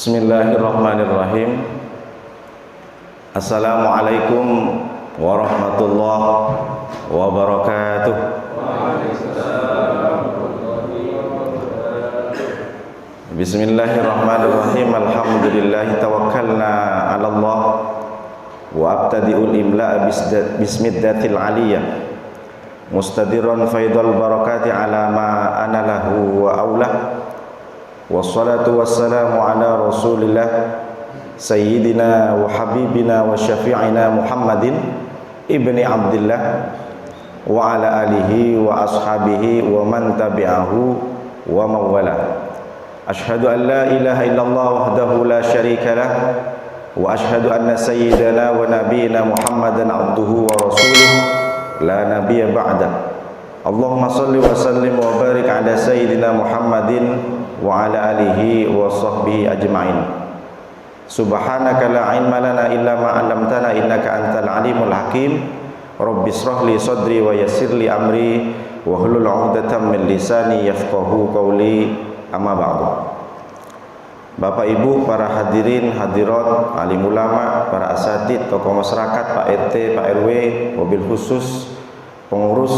Bismillahirrahmanirrahim. Assalamualaikum warahmatullahi wabarakatuh. Bismillahirrahmanirrahim. Alhamdulillahi tawakkalna 'ala Allah wa abtadi'ul imla'a bismiddatil aliyah mustadirran faidal barakati 'ala ma ana lahu wa aulah. Wassalatu wassalamu ala rasulillah sayyidina wa habibina wa syafi'ina Muhammadin ibni Abdillah wa ala alihi wa ashabihi wa man tabi'ahu wa mawala. Ashhadu an la ilaha illallah wahdahu la syarika lah wa ashhadu anna sayyidana wa nabiyina Muhammadan abduhu wa rasuluh la nabiyya ba'da. Allahumma salli wa sallim wa barik ala sayyidina Muhammadin wa ala alihi wa sahbihi ajma'in. Subhanaka la ilma lana illa ma 'allamtana innaka antal alimul hakim. Rabbi shrah li sadri wa yassir li amri wa hlul 'uqdatam min lisani yafqahu qawli. Amma ba'du. Bapak Ibu, para hadirin hadirat, alim ulama, para asatid, tokoh masyarakat, Pak RT, Pak RW, mobil khusus, pengurus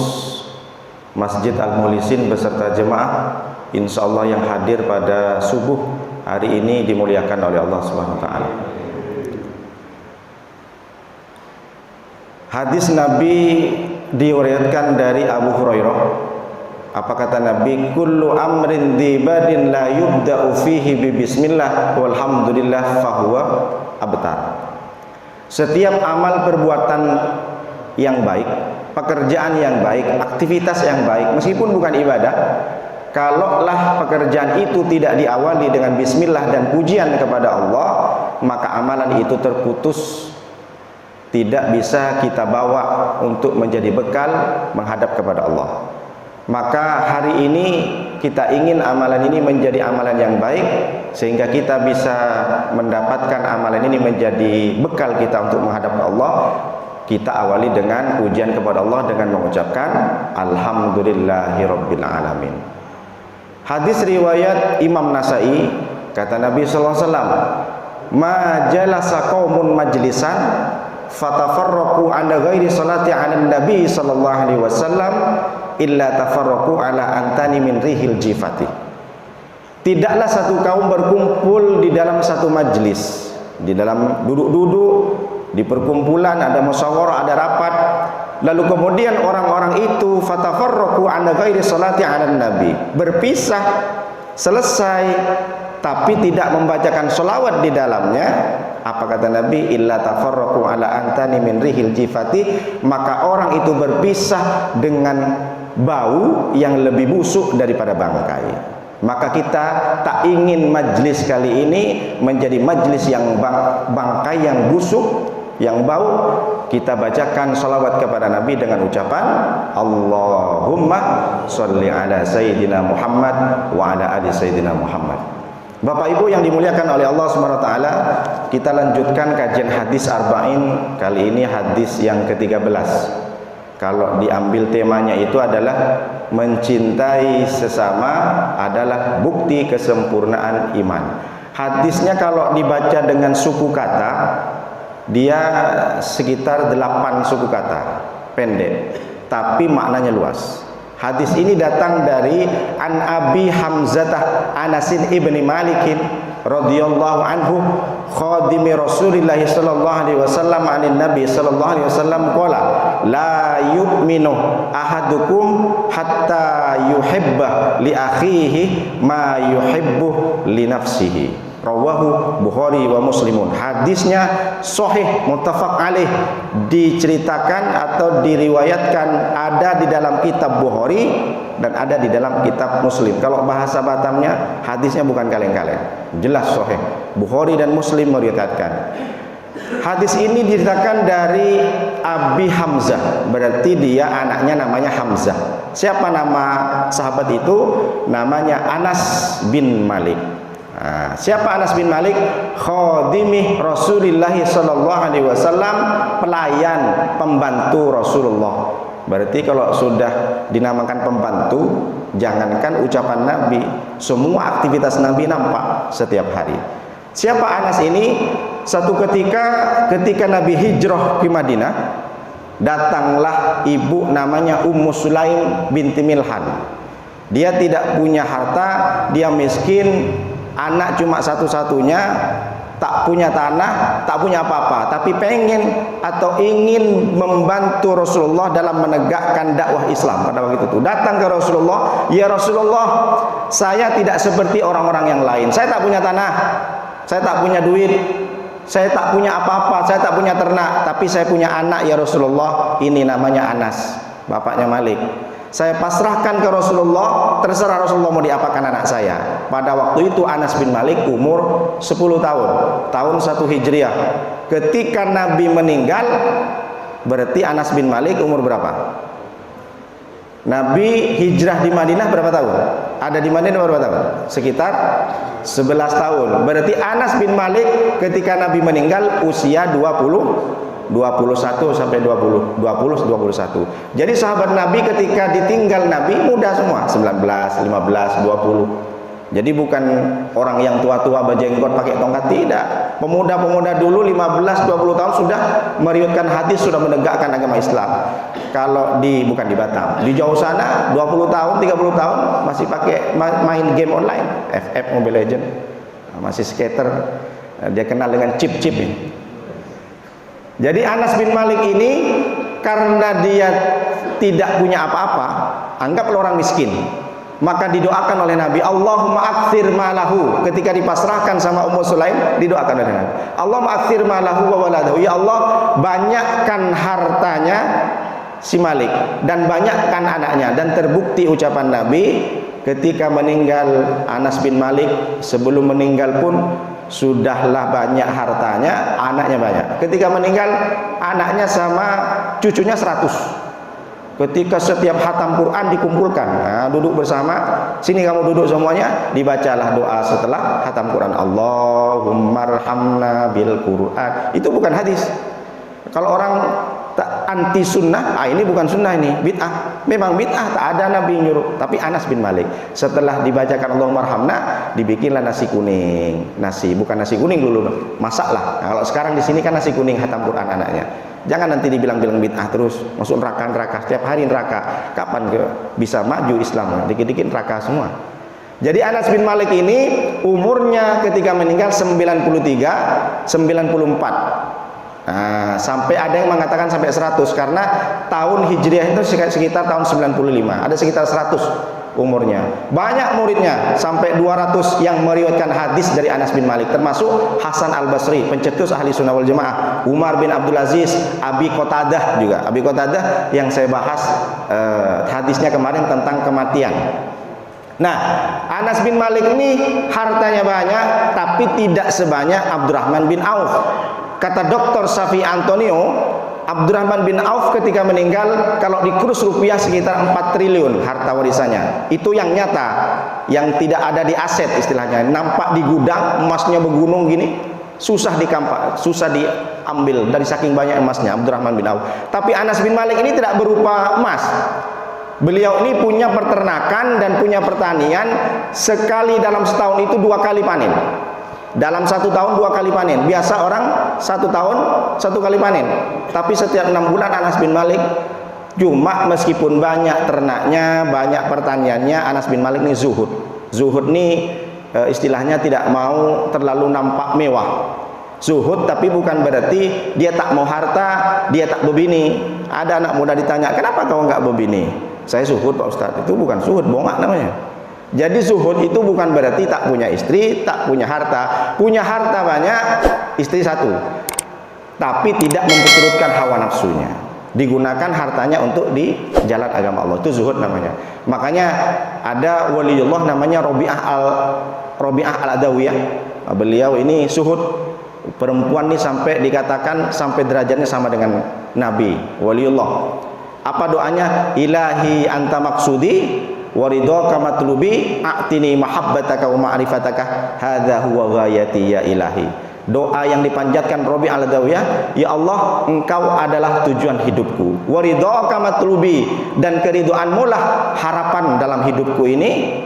Masjid Al-Mukhlisin beserta jemaah, insyaallah yang hadir pada subuh hari ini dimuliakan oleh Allah Subhanahu wa taala. Hadis Nabi diriwayatkan dari Abu Hurairah. Apa kata Nabi? Kullu amrin dibadin la yubda'u fihi bi bismillah walhamdulillah fahuwa abtar. Setiap amal perbuatan yang baik, pekerjaan yang baik, aktivitas yang baik, meskipun bukan ibadah, kalaulah pekerjaan itu tidak diawali dengan bismillah dan pujian kepada Allah, maka amalan itu terputus, tidak bisa kita bawa untuk menjadi bekal menghadap kepada Allah. Maka hari ini kita ingin amalan ini menjadi amalan yang baik, sehingga kita bisa mendapatkan amalan ini menjadi bekal kita untuk menghadap Allah. Kita awali dengan pujian kepada Allah dengan mengucapkan Alhamdulillahirabbil alamin. Hadis riwayat Imam Nasai, kata Nabi sallallahu alaihi wasallam, "Ma jalasa qaumun majlisan fatafarraqu an ghairi salati 'alan nabi sallallahu alaihi wasallam illa tafarraqu ala antani min rihil jifati." Tidaklah satu kaum berkumpul di dalam satu majlis, di dalam duduk-duduk, di perkumpulan, ada musyawarah, ada rapat, lalu kemudian orang-orang itu fatafarraqu an ghairi salati 'alan nabi, berpisah, selesai, tapi tidak membacakan sholawat di dalamnya. Apa kata Nabi? Illa tafarraqu ala antani min rihil jifati, maka orang itu berpisah dengan bau yang lebih busuk daripada bangkai. Maka kita tak ingin majlis kali ini menjadi majlis yang bangkai, yang busuk, yang bau. Kita bacakan sholawat kepada Nabi dengan ucapan Allahumma sholli ala Sayyidina Muhammad wa ala ali Sayyidina Muhammad. Bapak Ibu yang dimuliakan oleh Allah Subhanahu wa taala, kita lanjutkan kajian hadis arba'in. Kali ini hadis yang ke-13. Kalau diambil temanya itu adalah mencintai sesama adalah bukti kesempurnaan iman. Hadisnya kalau dibaca dengan suku kata, dia sekitar 8 suku kata, pendek, tapi maknanya luas. Hadis ini datang dari An Abi Hamzah Anasin ibni Malikin radhiyallahu anhu, khadimi Rasulillah sallallahu alaihi wasallam, anin Nabi sallallahu alaihi wasallam qala la yu'minu ahadukum hatta yuhibba li akhihi ma yuhibbu li nafsihi. Rawahu Bukhari wa Muslimun. Hadisnya sahih, muttafaq alaih, diceritakan atau diriwayatkan ada di dalam kitab Bukhari dan ada di dalam kitab Muslim. Kalau bahasa Batamnya, hadisnya bukan kaleng-kaleng, jelas sahih. Bukhari dan Muslim meriwayatkan. Hadis ini diceritakan dari Abi Hamzah, berarti dia anaknya namanya Hamzah. Siapa nama sahabat itu? Namanya Anas bin Malik. Siapa Anas bin Malik? Khadimi Rasulullah sallallahu alaihi wasallam, pelayan, pembantu Rasulullah. Berarti kalau sudah dinamakan pembantu, jangankan ucapan Nabi, semua aktivitas Nabi nampak setiap hari. Siapa Anas ini? Satu ketika Nabi hijrah ke Madinah, datanglah ibu namanya Ummu Sulaim binti Milhan. Dia tidak punya harta, dia miskin, anak cuma satu-satunya, tak punya tanah, tak punya apa-apa, tapi pengen atau ingin membantu Rasulullah dalam menegakkan dakwah Islam pada waktu itu. Datang ke Rasulullah, "Ya Rasulullah, saya tidak seperti orang-orang yang lain. Saya tak punya tanah, saya tak punya duit, saya tak punya apa-apa, saya tak punya ternak, tapi saya punya anak ya Rasulullah. Ini namanya Anas, bapaknya Malik. Saya pasrahkan ke Rasulullah, terserah Rasulullah mau diapakan anak saya." Pada waktu itu Anas bin Malik umur 10 tahun, tahun 1 Hijriah. Ketika Nabi meninggal, berarti Anas bin Malik umur berapa? Nabi hijrah di Madinah berapa tahun? Ada di Madinah berapa tahun? Sekitar 11 tahun. Berarti Anas bin Malik ketika Nabi meninggal usia 21 sampai 21. Jadi sahabat Nabi ketika ditinggal Nabi muda semua, 19, 15, 20. Jadi bukan orang yang tua-tua berjenggot pakai tongkat, tidak. Pemuda-pemuda dulu 15, 20 tahun sudah meriwayatkan hadis, sudah menegakkan agama Islam. Kalau bukan di Batam, di jauh sana 20 tahun, 30 tahun masih pakai main game online, FF Mobile Legend. Masih skater. Dia kenal dengan chip-chip ini. Jadi Anas bin Malik ini karena dia tidak punya apa-apa, anggaplah orang miskin, maka didoakan oleh Nabi, Allahumma aktsir malahu. Ketika dipasrahkan sama Ummu Sulaim, didoakan oleh Nabi, Allahumma aktsir malahu wa waladahu. Ya Allah, banyakkan hartanya si Malik dan banyakkan anaknya. Dan terbukti ucapan Nabi ketika meninggal Anas bin Malik, sebelum meninggal pun sudahlah banyak hartanya, anaknya banyak. Ketika meninggal anaknya sama cucunya 100. Ketika setiap khatam Quran dikumpulkan, duduk bersama, sini kamu duduk semuanya, dibacalah doa setelah khatam Quran, Allahummarhamna bil Quran. Itu bukan hadis. Kalau orang anti sunnah, ini bukan sunnah, ini bid'ah. Memang bid'ah, tak ada Nabi nyuruh. Tapi Anas bin Malik setelah dibacakan Allahummarhamna, dibikinlah nasi kuning. Nasi, bukan nasi kuning dulu, masaklah. Nah, kalau sekarang di sini kan nasi kuning khatam Quran anaknya. Jangan nanti dibilang-bilang bid'ah terus, masuk neraka, setiap hari neraka. Kapan bisa maju Islam? Dikit-dikit neraka semua. Jadi Anas bin Malik ini umurnya ketika meninggal 93, 94. Nah, sampai ada yang mengatakan sampai 100 karena tahun Hijriah itu sekitar tahun 95, ada sekitar 100 umurnya. Banyak muridnya, sampai 200 yang meriwayatkan hadis dari Anas bin Malik, termasuk Hasan al-Basri, pencetus ahli sunnah wal jamaah, Umar bin Abdul Aziz, Abi Qatadah juga. Abi Qatadah yang saya bahas hadisnya kemarin tentang kematian. Nah, Anas bin Malik ini hartanya banyak, tapi tidak sebanyak Abdurrahman bin Auf. Kata Dr. Safi Antonio, Abdurrahman bin Auf ketika meninggal, kalau dikurs rupiah sekitar 4 triliun harta warisannya. Itu yang nyata, yang tidak ada di aset istilahnya. Nampak di gudang, emasnya bergunung gini, susah dikampak, susah diambil dari saking banyak emasnya Abdurrahman bin Auf. Tapi Anas bin Malik ini tidak berupa emas. Beliau ini punya peternakan dan punya pertanian, sekali dalam setahun itu 2 kali panen. Dalam 1 tahun 2 kali panen. Biasa orang 1 tahun 1 kali panen. Tapi setiap 6 bulan Anas bin Malik, cuma meskipun banyak ternaknya, banyak pertaniannya, Anas bin Malik ini zuhud. Zuhud ini istilahnya tidak mau terlalu nampak mewah. Zuhud tapi bukan berarti dia tak mau harta, dia tak berbini. Ada anak muda ditanya, kenapa kau enggak berbini? Saya zuhud Pak Ustadz. Itu bukan zuhud, bongak namanya. Jadi zuhud itu bukan berarti tak punya istri, tak punya harta. Punya harta banyak, istri 1, tapi tidak memperturutkan hawa nafsunya. Digunakan hartanya untuk di jalan agama Allah. Itu zuhud namanya. Makanya ada waliullah namanya Rabi'ah al-Adawiyah. Beliau ini zuhud. Perempuan ini sampai dikatakan sampai derajatnya sama dengan Nabi, waliullah. Apa doanya? Ilahi anta maksudi waridhaka matlubi a'tini mahabbataka wa ma'rifataka hadza huwa ghayati ya ilahi. Doa yang dipanjatkan Rabi' al-Adawiyah, ya Allah, engkau adalah tujuan hidupku, waridhaka matlubi, dan keridhaanmu lah harapan dalam hidupku ini,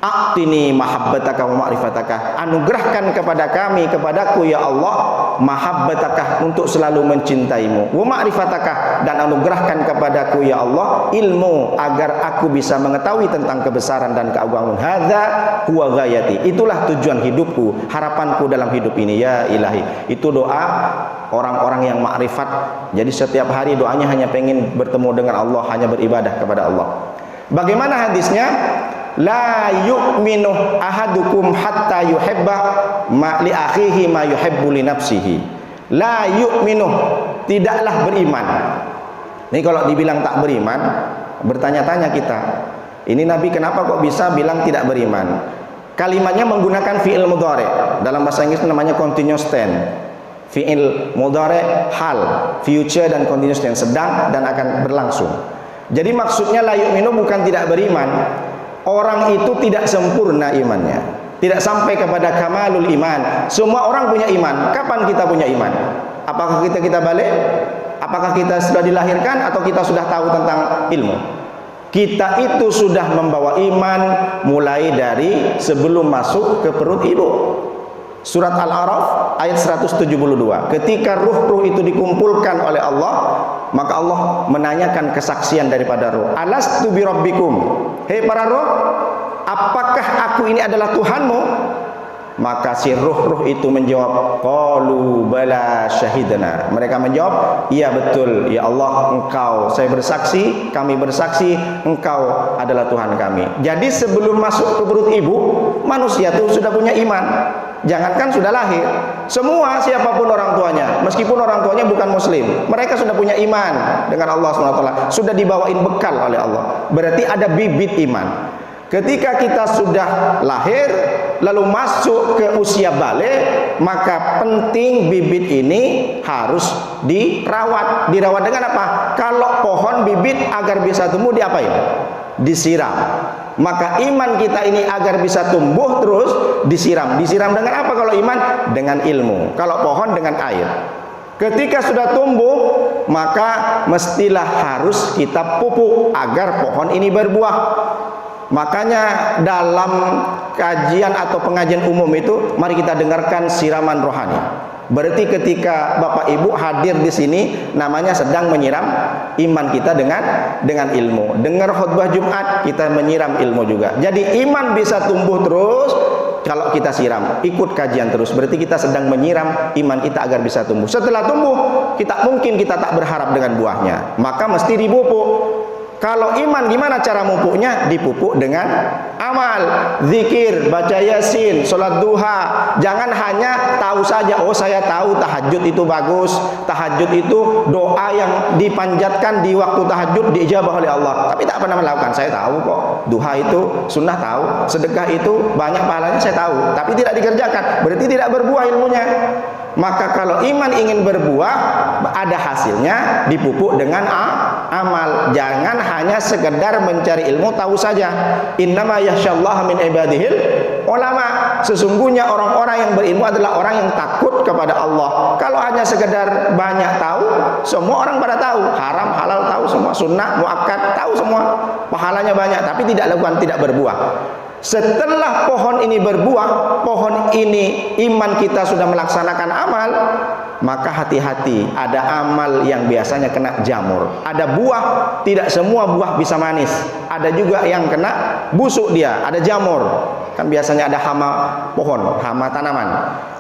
a'tini mahabbataka wa ma'rifataka, anugerahkan kepada kami, kepadaku ya Allah, mahabbataka, untuk selalu mencintaimu, wa ma'rifataka, dan anugerahkan kepadaku ya Allah ilmu, agar aku bisa mengetahui tentang kebesaran dan keagungan. Hadza huwa ghayati, itulah tujuan hidupku, harapanku dalam hidup ini ya ilahi. Itu doa orang-orang yang makrifat. Jadi setiap hari doanya hanya pengen bertemu dengan Allah, hanya beribadah kepada Allah. Bagaimana hadisnya? La yu'minu ahadukum hatta yuhibba ma li akhihi ma yuhibbu li nafsihi. La yu'minu, tidaklah beriman. Ini kalau dibilang tak beriman, bertanya-tanya kita, ini Nabi kenapa kok bisa bilang tidak beriman? Kalimatnya menggunakan fi'il mudhari'. Dalam bahasa Inggris namanya continuous tense. Fi'il mudhari' hal, future dan continuous tense, sedang dan akan berlangsung. Jadi maksudnya la yu'minu bukan tidak beriman. Orang itu tidak sempurna imannya, tidak sampai kepada kamalul iman. Semua orang punya iman. Kapan kita punya iman? Apakah kita balik? Apakah kita sudah dilahirkan atau kita sudah tahu tentang ilmu? Kita itu sudah membawa iman mulai dari sebelum masuk ke perut ibu. Surat Al-A'raf ayat 172. Ketika ruh-ruh itu dikumpulkan oleh Allah, maka Allah menanyakan kesaksian daripada ruh. Alastu bi rabbikum? Hei para ruh, apakah aku ini adalah Tuhanmu? Maka si ruh-ruh itu menjawab, qalu bala syahidna. Mereka menjawab, iya betul ya Allah, engkau, saya bersaksi, kami bersaksi, engkau adalah Tuhan kami. Jadi sebelum masuk ke perut ibu, manusia itu sudah punya iman. Jangankan sudah lahir, semua siapapun orang tuanya, meskipun orang tuanya bukan muslim, mereka sudah punya iman dengan Allah SWT, sudah dibawain bekal oleh Allah. Berarti ada bibit iman. Ketika kita sudah lahir lalu masuk ke usia balik, maka penting bibit ini harus dirawat. Dirawat dengan apa? Kalau pohon bibit agar bisa tumbuh diapain? Disiram. Maka iman kita ini agar bisa tumbuh terus disiram. Disiram dengan apa kalau iman? Dengan ilmu. Kalau pohon dengan air. Ketika sudah tumbuh, maka mestilah harus kita pupuk agar pohon ini berbuah. Makanya dalam kajian atau pengajian umum itu, mari kita dengarkan siraman rohani. Berarti ketika Bapak Ibu hadir di sini, namanya sedang menyiram iman kita dengan ilmu. Dengar khutbah Jumat, kita menyiram ilmu juga. Jadi iman bisa tumbuh terus kalau kita siram, ikut kajian terus. Berarti kita sedang menyiram iman kita agar bisa tumbuh. Setelah tumbuh, kita tak berharap dengan buahnya, maka mesti dipupuk. Kalau iman gimana cara mupuknya? Dipupuk dengan amal, zikir, baca yasin, sholat duha. Jangan hanya tahu saja, oh saya tahu tahajud itu bagus, tahajud itu doa yang dipanjatkan di waktu tahajud diijabah oleh Allah, tapi tak pernah melakukan. Saya tahu kok, duha itu sunnah tahu, sedekah itu banyak pahalanya saya tahu, tapi tidak dikerjakan, berarti tidak berbuah ilmunya. Maka kalau iman ingin berbuah, ada hasilnya, dipupuk dengan amal. Jangan hanya sekedar mencari ilmu tahu saja. Innama yakhsyallaha min ibadihil ulama. Sesungguhnya orang-orang yang berilmu adalah orang yang takut kepada Allah. Kalau hanya sekedar banyak tahu, semua orang pada tahu, haram halal tahu semua, sunnah muakkad tahu semua, pahalanya banyak, tapi tidak lakukan, tidak berbuah. Setelah pohon ini berbuah, pohon ini iman kita sudah melaksanakan amal, maka hati-hati, ada amal yang biasanya kena jamur. Ada buah, tidak semua buah bisa manis. Ada juga yang kena busuk dia, ada jamur. Kan biasanya ada hama pohon, hama tanaman.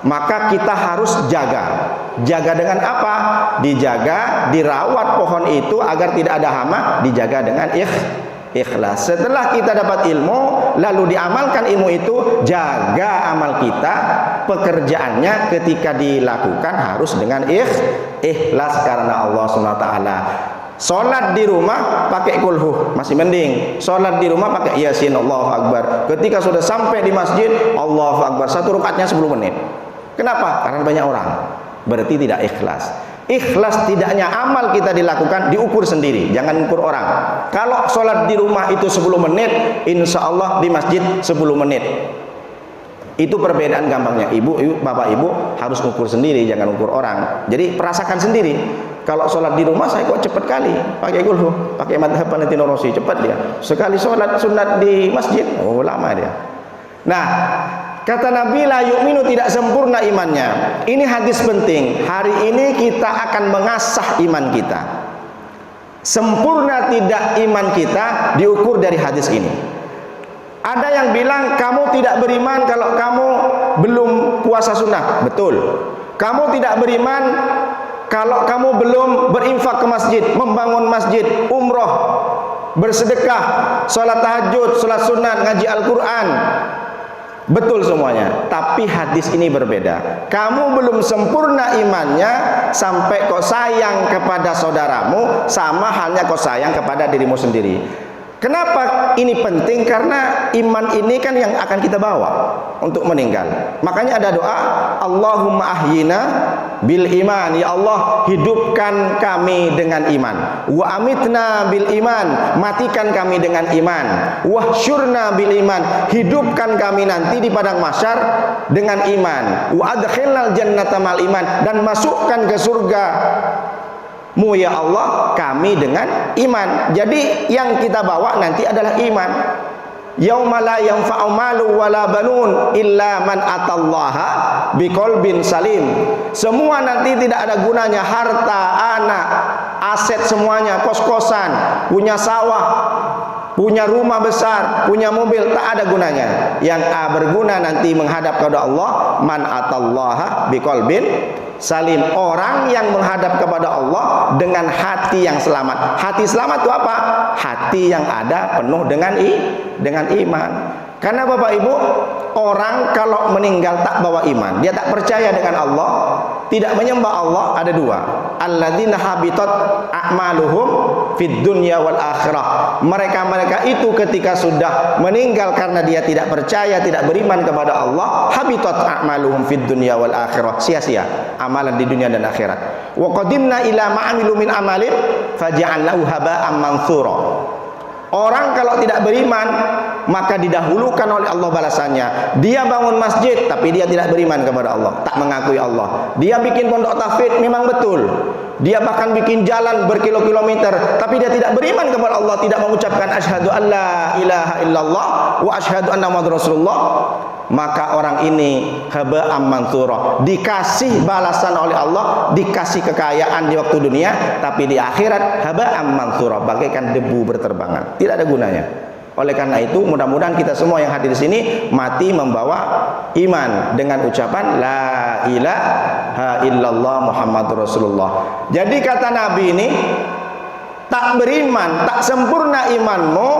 Maka kita harus jaga. Jaga dengan apa? Dijaga, dirawat pohon itu agar tidak ada hama, dijaga dengan ikhlas. Setelah kita dapat ilmu, lalu diamalkan ilmu itu, jaga amal kita. Pekerjaannya ketika dilakukan harus dengan ikhlas karena Allah SWT. Sholat di rumah pakai kulhu masih mending. Sholat di rumah pakai yasin, Allahu Akbar. Ketika sudah sampai di masjid, Allahu Akbar, satu rakaatnya 10 menit. Kenapa? Karena banyak orang. Berarti tidak ikhlas. Ikhlas tidaknya amal kita dilakukan diukur sendiri, jangan ukur orang. Kalau sholat di rumah itu 10 menit, insya Allah di masjid 10 menit. Itu perbedaan gampangnya. Ibu, bapak ibu harus ukur sendiri, jangan ukur orang. Jadi perasakan sendiri. Kalau sholat di rumah saya kok cepat kali, pakai kulhu, pakai madhab Valentino Rossi, cepat dia. Sekali sholat sunat di masjid, oh lama dia. Nah, kata Nabi, la yu'minu, tidak sempurna imannya. Ini hadis penting. Hari ini kita akan mengasah iman kita. Sempurna tidak iman kita diukur dari hadis ini. Ada yang bilang kamu tidak beriman kalau kamu belum puasa sunnah. Betul. Kamu tidak beriman kalau kamu belum berinfak ke masjid, membangun masjid, umroh, bersedekah, sholat tahajud, sholat sunat, ngaji Al-Quran. Betul semuanya. Tapi hadis ini berbeda. Kamu belum sempurna imannya sampai kau sayang kepada saudaramu sama halnya kau sayang kepada dirimu sendiri. Kenapa ini penting? Karena iman ini kan yang akan kita bawa untuk meninggal. Makanya ada doa, Allahumma ahyina bil iman. Ya Allah, hidupkan kami dengan iman. Wa amitna bil iman, matikan kami dengan iman. Wahsyurna bil iman, hidupkan kami nanti di padang mahsyar dengan iman. Wa adkhilnal jannata mal iman, dan masukkan ke surga mu ya Allah kami dengan iman. Jadi yang kita bawa nanti adalah iman. Yauma la yanfa'u malu wala banun illa man atallaha biqalbin salim. Semua nanti tidak ada gunanya, harta, anak, aset semuanya, kos-kosan, punya sawah, punya rumah besar, punya mobil, tak ada gunanya. Yang berguna nanti menghadap kepada Allah, man atallaha biqalbin salim, orang yang menghadap kepada Allah dengan hati yang selamat. Hati selamat itu apa? Hati yang ada penuh dengan iman. Karena Bapak Ibu, orang kalau meninggal tak bawa iman, dia tak percaya dengan Allah, tidak menyembah Allah, ada dua. Alladzina habitat a'maluhum fid dunya wal akhirah. Mereka itu ketika sudah meninggal karena dia tidak percaya, tidak beriman kepada Allah, habitat a'maluhum fid dunya wal akhirah. Sia-sia amalan di dunia dan akhirat. Wa qadimna ila ma'amilu min amalin faja'alnahu haba'an mansura. Orang kalau tidak beriman maka didahulukan oleh Allah balasannya. Dia bangun masjid tapi dia tidak beriman kepada Allah, tak mengakui Allah. Dia bikin pondok tahfidz, memang betul. Dia bahkan bikin jalan berkilo-kilometer tapi dia tidak beriman kepada Allah, tidak mengucapkan asyhadu alla ilaha illallah wa asyhadu anna muhammadar rasulullah. Maka orang ini haba'an mansura, dikasih balasan oleh Allah, dikasih kekayaan di waktu dunia, tapi di akhirat haba'an mansura, bagaikan debu berterbangan, tidak ada gunanya. Oleh karena itu mudah-mudahan kita semua yang hadir di sini mati membawa iman dengan ucapan la ilaha illallah muhammadur rasulullah. Jadi kata Nabi ini, tak beriman, tak sempurna imanmu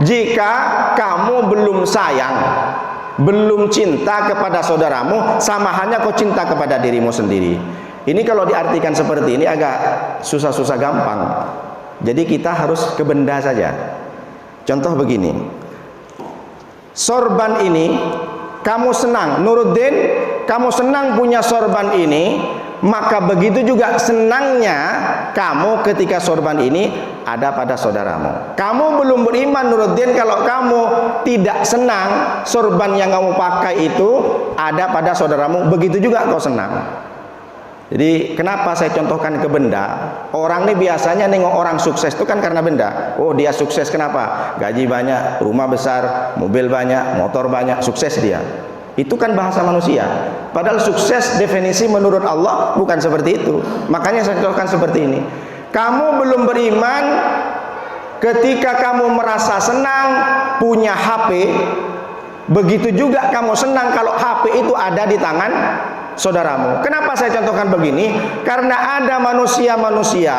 jika kamu belum sayang, belum cinta kepada saudaramu sama halnya kau cinta kepada dirimu sendiri. Ini kalau diartikan seperti ini agak susah-susah gampang. Jadi kita harus ke benda saja. Contoh begini, sorban ini kamu senang, Nuruddin, kamu senang punya sorban ini, maka begitu juga senangnya kamu ketika sorban ini ada pada saudaramu. Kamu belum beriman Nuruddin kalau kamu tidak senang sorban yang kamu pakai itu ada pada saudaramu, begitu juga kau senang. Jadi kenapa saya contohkan ke benda? Orang ini biasanya nengok orang sukses itu kan karena benda. Oh dia sukses kenapa? Gaji banyak, rumah besar, mobil banyak, motor banyak, sukses dia. Itu kan bahasa manusia. Padahal sukses definisi menurut Allah bukan seperti itu. Makanya saya contohkan seperti ini. Kamu belum beriman ketika kamu merasa senang punya HP. Begitu juga kamu senang kalau HP itu ada di tangan saudaramu. Kenapa saya contohkan begini? Karena ada manusia-manusia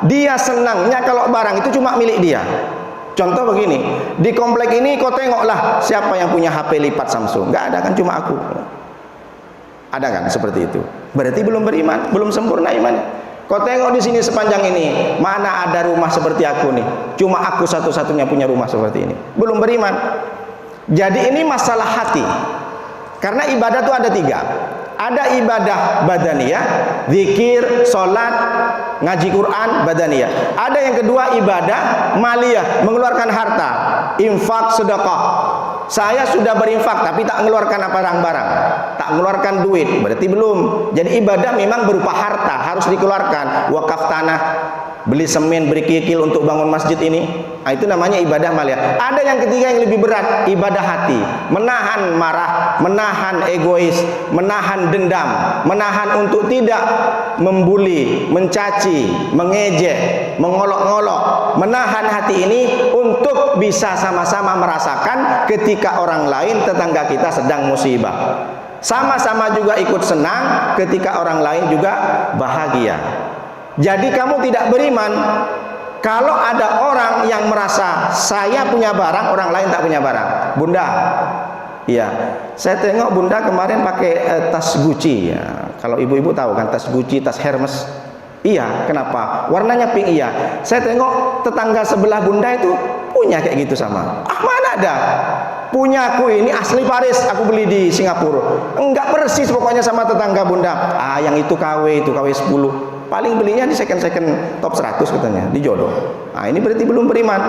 dia senangnya kalau barang itu cuma milik dia. Contoh begini, di komplek ini kau tengoklah siapa yang punya HP lipat Samsung. Nggak ada kan, cuma aku. Ada kan seperti itu. Berarti belum beriman, belum sempurna imannya. Kau tengok di sini sepanjang ini, mana ada rumah seperti aku nih? Cuma aku satu-satunya punya rumah seperti ini. Belum beriman. Jadi ini masalah hati. Karena ibadah itu ada tiga. Ada ibadah badaniyah, zikir, sholat, ngaji Quran, badaniyah. Ada yang kedua ibadah maliyah, mengeluarkan harta, infak, sedekah. Saya sudah berinfak tapi tak mengeluarkan barang-barang, tak mengeluarkan duit, berarti belum. Jadi ibadah memang berupa harta, harus dikeluarkan. Wakaf tanah, beli semen, beri kikil untuk bangun masjid ini. Nah, itu namanya ibadah maliyah. Ada yang ketiga yang lebih berat, ibadah hati. Menahan marah, menahan egois, menahan dendam, menahan untuk tidak membuli, mencaci, mengejek, mengolok-ngolok. Menahan hati ini untuk bisa sama-sama merasakan ketika orang lain, tetangga kita sedang musibah. Sama-sama juga ikut senang ketika orang lain juga bahagia. Jadi kamu tidak beriman kalau ada orang yang merasa saya punya barang, orang lain tak punya barang. Bunda, iya, saya tengok Bunda kemarin pakai tas Gucci ya. Kalau ibu-ibu tahu kan tas Gucci, tas Hermes. Iya, kenapa? Warnanya pink. Iya. Saya tengok tetangga sebelah Bunda itu punya kayak gitu sama. Ah, mana ada? Punyaku ini asli Paris, aku beli di Singapura. Enggak persis pokoknya sama tetangga Bunda. Ah, yang itu KW 10. Paling belinya di second top 100 katanya, di Jodoh. Nah, ini berarti belum beriman.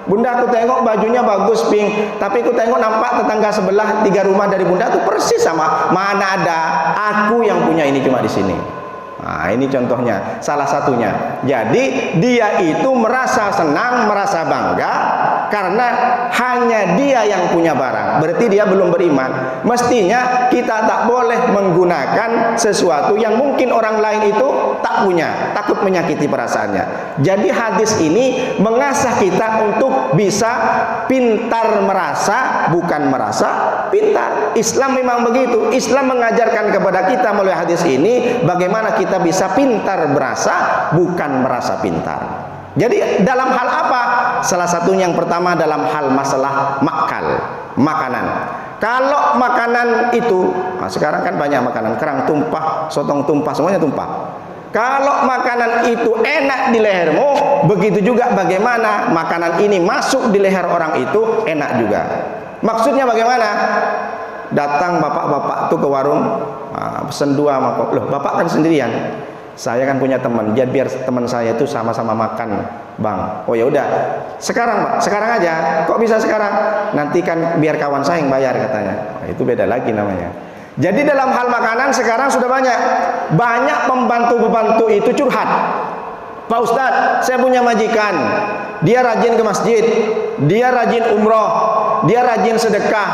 Bunda, aku tengok bajunya bagus pink, tapi aku tengok nampak tetangga sebelah 3 rumah dari Bunda tuh persis sama. Mana ada? Aku yang punya ini cuma di sini. Nah, ini contohnya, salah satunya. Jadi dia itu merasa senang, merasa bangga karena hanya dia yang punya barang. Berarti dia belum beriman. Mestinya kita tak boleh menggunakan sesuatu yang mungkin orang lain itu tak punya, takut menyakiti perasaannya. Jadi hadis ini mengasah kita untuk bisa pintar merasa, bukan merasa pintar. Islam memang begitu. Islam mengajarkan kepada kita melalui hadis ini bagaimana kita bisa pintar berasa, bukan merasa pintar. Jadi dalam hal apa? Salah satunya yang pertama dalam hal masalah makanan. Kalau makanan itu, nah sekarang kan banyak makanan, kerang tumpah, sotong tumpah, semuanya tumpah. Kalau makanan itu enak di lehermu, begitu juga bagaimana makanan ini masuk di leher orang itu enak juga. Maksudnya bagaimana? Datang bapak-bapak tuh ke warung, pesen 2 mangkok. Loh, bapak kan sendirian. Saya kan punya teman, biar teman saya itu sama-sama makan, Bang. Oh ya udah, sekarang Pak, sekarang aja. Kok bisa sekarang? Nanti kan biar kawan saya yang bayar katanya. Nah, itu beda lagi namanya. Jadi dalam hal makanan sekarang sudah banyak pembantu-pembantu itu curhat. Pak Ustadz, saya punya majikan, dia rajin ke masjid, dia rajin umroh, dia rajin sedekah,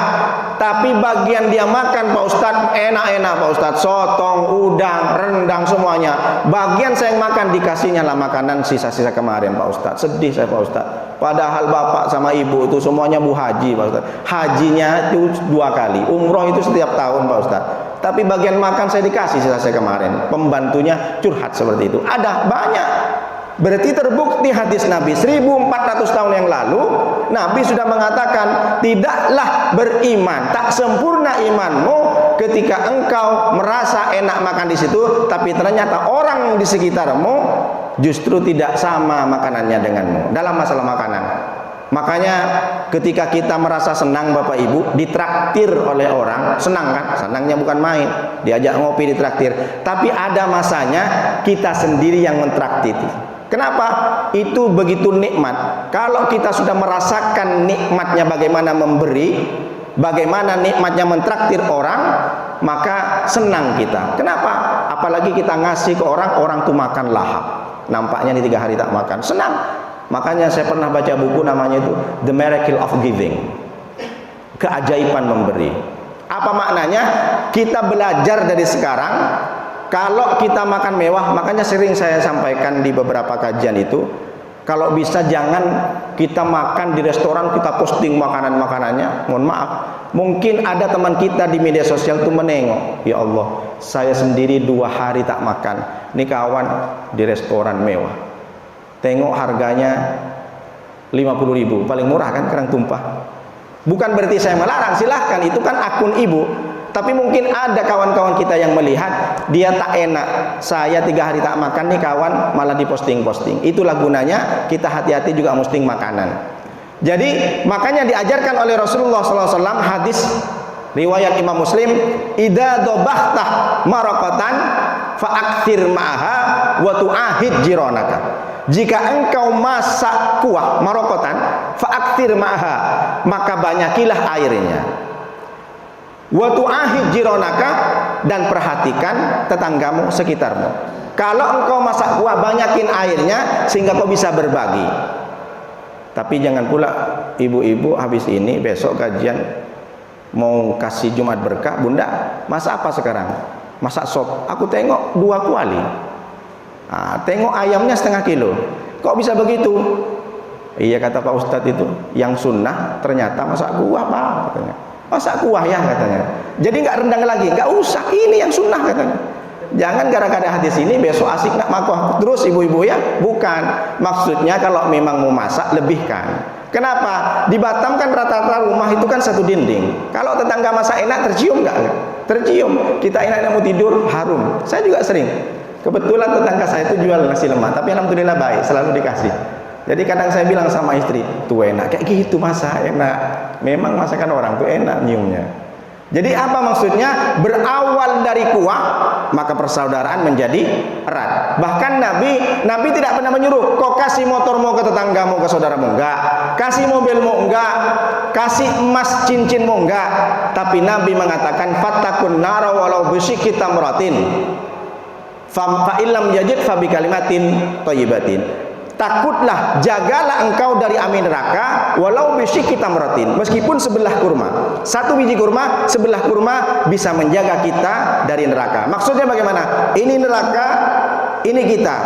tapi bagian dia makan Pak Ustadz enak-enak Pak Ustadz, sotong, udang, rendang semuanya. Bagian saya yang makan dikasihnya lah makanan sisa-sisa kemarin Pak Ustadz. Sedih saya Pak Ustadz. Padahal bapak sama ibu itu semuanya bu haji Pak Ustadz. Hajinya itu 2 kali, umroh itu setiap tahun Pak Ustadz. Tapi bagian makan saya dikasih sisa-sisa kemarin. Pembantunya curhat seperti itu. Ada banyak. Berarti terbukti hadis Nabi 1400 tahun yang lalu, Nabi sudah mengatakan tidaklah beriman, tak sempurna imanmu ketika engkau merasa enak makan di situ, tapi ternyata orang di sekitarmu justru tidak sama makanannya denganmu dalam masalah makanan. Makanya ketika kita merasa senang Bapak Ibu ditraktir oleh orang, senang kan? Senangnya bukan main, diajak ngopi ditraktir. Tapi ada masanya kita sendiri yang mentraktir. Kenapa? Itu begitu nikmat. Kalau kita sudah merasakan nikmatnya bagaimana memberi, bagaimana nikmatnya mentraktir orang, maka senang kita. Kenapa? Apalagi kita ngasih ke orang, orang tuh makan lahap. Nampaknya di 3 hari tak makan, senang. Makanya saya pernah baca buku namanya itu The Miracle of Giving, keajaiban memberi. Apa maknanya? Kita belajar dari sekarang. Kalau kita makan mewah, makanya sering saya sampaikan di beberapa kajian itu, kalau bisa jangan kita makan di restoran kita posting makanan-makanannya. Mohon maaf, mungkin ada teman kita di media sosial tuh menengok, ya Allah, saya sendiri 2 hari tak makan. Ini kawan di restoran mewah, tengok harganya 50.000, paling murah kan kerang tumpah. Bukan berarti saya melarang, silahkan, itu kan akun ibu. Tapi mungkin ada kawan-kawan kita yang melihat dia tak enak, saya 3 hari tak makan nih kawan, malah diposting-posting. Itulah gunanya kita hati-hati juga posting makanan. Jadi makanya diajarkan oleh Rasulullah SAW hadis riwayat Imam Muslim, idza dhabahtah maraqatan fa'akthir ma'aha wa tu'ahid jironaka. Jika engkau masak kuah maraqatan fa'akthir ma'aha, maka banyakilah airnya. Wa tu'ahid jironaka, dan perhatikan tetanggamu sekitarmu. Kalau engkau masak kuah, banyakin airnya sehingga kau bisa berbagi. Tapi jangan pula ibu-ibu habis ini besok kajian mau kasih Jumat berkah, bunda masak apa sekarang? Masak sop. Aku tengok 2 kuali. Tengok ayamnya 1/2 kilo. Kok bisa begitu? Iya, kata Pak Ustadz itu, yang sunnah ternyata masak kuah Pak, katanya. Masak kuah ya, katanya. Jadi nggak rendang lagi, nggak usah, ini yang sunnah, katanya. Jangan gara-gara hadis ini besok asik nak makoh terus ibu-ibu ya. Bukan, maksudnya kalau memang mau masak lebihkan. Kenapa? Di Batam kan rata-rata rumah itu kan satu dinding. Kalau tetangga masak enak, tercium nggak? Tercium. Kita enak mau tidur, harum. Saya juga sering. Kebetulan tetangga saya itu jual nasi lemak, tapi alhamdulillah baik, selalu dikasih. Jadi kadang saya bilang sama istri, tuh enak, kayak gitu masak enak. Memang masakan orang tuh enak nyiumnya. Jadi apa maksudnya? Berawal dari kuah, maka persaudaraan menjadi erat. Bahkan Nabi tidak pernah menyuruh, kau kasih motormu ke tetanggamu, ke saudaramu, enggak. Kasih mobilmu, enggak. Kasih emas cincinmu, enggak. Tapi Nabi mengatakan, fattakun nara walau bisyikki tamratin. Fa illam yajid fa bi kalimatin thayyibatin. Takutlah, jagalah engkau dari api neraka walau bisyikki tamratin, meskipun sebelah kurma. 1 biji kurma, sebelah kurma bisa menjaga kita dari neraka. Maksudnya bagaimana? Ini neraka, ini kita.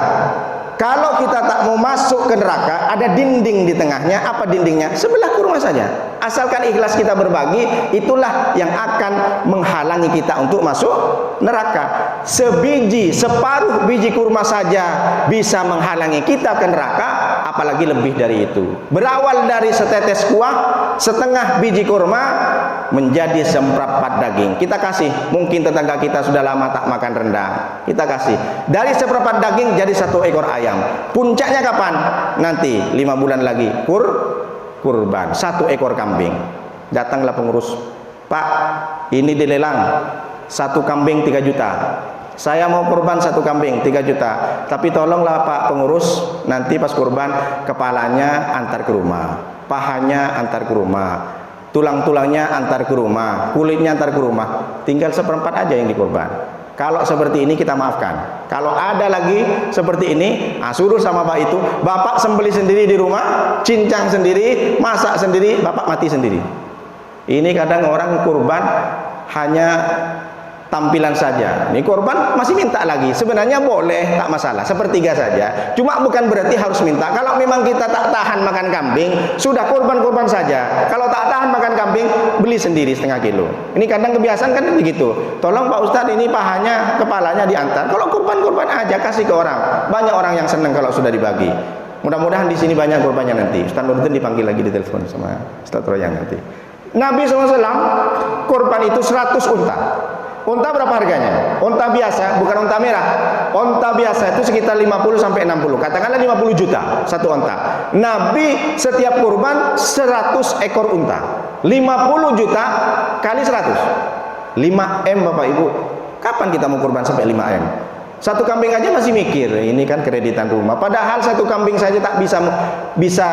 Kalau kita tak mau masuk ke neraka, ada dinding di tengahnya. Apa dindingnya? Sebelah kurma saja. Asalkan ikhlas kita berbagi, itulah yang akan menghalangi kita untuk masuk neraka. Separuh biji kurma saja bisa menghalangi kita ke neraka, apalagi lebih dari itu. Berawal dari setetes kuah, setengah biji kurma menjadi seperempat daging. Kita kasih, mungkin tetangga kita sudah lama tak makan rendang, kita kasih. Dari seperempat daging jadi 1 ekor ayam. Puncaknya kapan? Nanti 5 bulan lagi kurban 1 ekor kambing. Datanglah pengurus, Pak, ini dilelang 1 kambing 3 juta. Saya mau kurban 1 kambing 3 juta. Tapi tolonglah Pak pengurus, nanti pas kurban kepalanya antar ke rumah, pahanya antar ke rumah, tulang-tulangnya antar ke rumah, kulitnya antar ke rumah. Tinggal seperempat aja yang dikurban. Kalau seperti ini kita maafkan. Kalau ada lagi seperti ini, suruh sama Pak itu, Bapak sembelih sendiri di rumah, cincang sendiri, masak sendiri, Bapak mati sendiri. Ini kadang orang kurban hanya tampilan saja. Ini korban masih minta lagi. Sebenarnya boleh, tak masalah, sepertiga saja. Cuma bukan berarti harus minta. Kalau memang kita tak tahan makan kambing, sudah korban saja. Kalau tak tahan makan kambing, beli sendiri 1/2 kilo. Ini kadang kebiasaan kan begitu. Tolong Pak Ustadz, ini pahanya, kepalanya diantar. Kalau korban aja, kasih ke orang. Banyak orang yang senang kalau sudah dibagi. Mudah-mudahan di sini banyak korbannya nanti. Ustaz Nurdin dipanggil lagi di telepon sama Ustaz Royang nanti. Nabi SAW korban itu 100 unta. Unta berapa harganya? Unta biasa, bukan unta merah. Unta biasa itu sekitar 50 sampai 60. Katakanlah 50 juta satu unta. Nabi setiap kurban 100 ekor unta. 50 juta kali 100. 5M Bapak Ibu. Kapan kita mau kurban sampai 5M? 1 kambing aja masih mikir, ini kan kreditan rumah. Padahal 1 kambing saja tak bisa